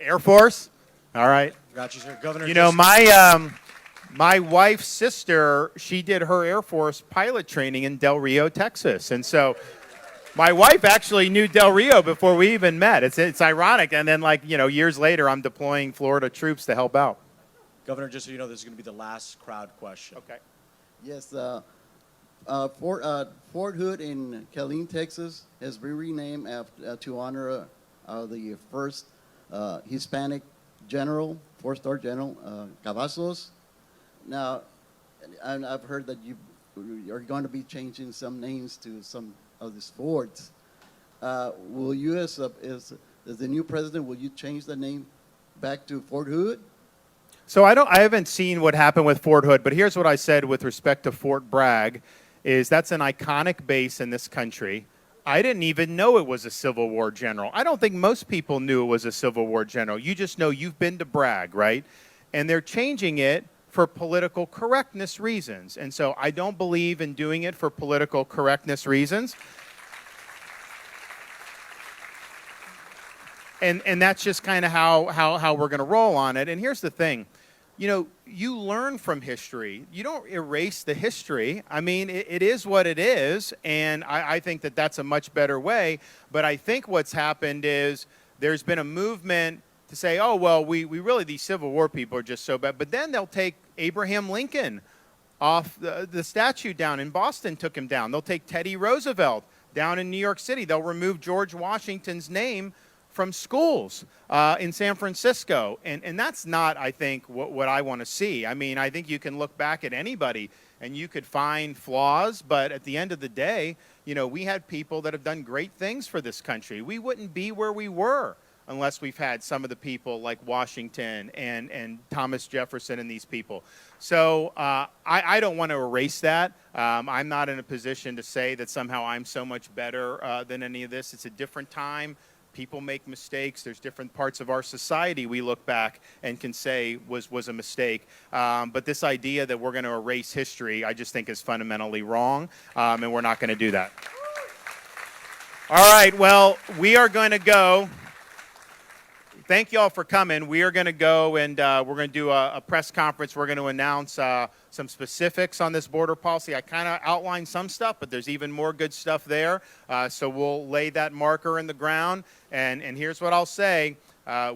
Air Force? All right. Got you, sir. Governor. You know, my wife's sister, she did her Air Force pilot training in Del Rio, Texas. And so my wife actually knew Del Rio before we even met. It's ironic. And then, like, you know, years later, I'm deploying Florida troops to help out. Governor, just so you know, this is going to be the last crowd question. Okay. Yes, Fort Hood in Killeen, Texas, has been renamed to honor the first Hispanic general, four-star general, Cavazos. Now, I've heard that you are going to be changing some names to some of these forts. Will you, as the new president, will you change the name back to Fort Hood? So I haven't seen what happened with Fort Hood, but here's what I said with respect to Fort Bragg, is that's an iconic base in this country. I didn't even know it was a Civil War general. I don't think most people knew it was a Civil War general. You just know you've been to Bragg, right? And they're changing it for political correctness reasons. And so I don't believe in doing it for political correctness reasons. And that's just kind of how we're going to roll on it. And here's the thing. You know, you learn from history. You don't erase the history. I mean, it is what it is, and I think that that's a much better way. But I think what's happened is there's been a movement to say, oh, well, we really, these Civil War people are just so bad. But then they'll take Abraham Lincoln off the statue down in Boston, took him down. They'll take Teddy Roosevelt down in New York City. They'll remove George Washington's name from schools in San Francisco. And that's not, I think, what I want to see. I mean, I think you can look back at anybody and you could find flaws, but at the end of the day, you know, we had people that have done great things for this country. We wouldn't be where we were unless we've had some of the people like Washington and Thomas Jefferson and these people. So I don't want to erase that. I'm not in a position to say that somehow I'm so much better than any of this. It's a different time. People make mistakes. There's different parts of our society we look back and can say was a mistake. But this idea that we're going to erase history, I just think is fundamentally wrong, and we're not going to do that. All right, well, we are going to go. Thank you all for coming. We are going to go and we're going to do a press conference. We're going to announce some specifics on this border policy. I kind of outlined some stuff, but there's even more good stuff there. So we'll lay that marker in the ground. And here's what I'll say.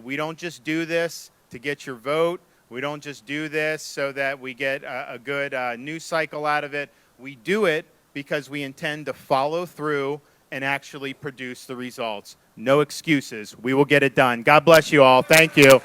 We don't just do this to get your vote. We don't just do this so that we get a good news cycle out of it. We do it because we intend to follow through and actually produce the results. No excuses. We will get it done. God bless you all. Thank you.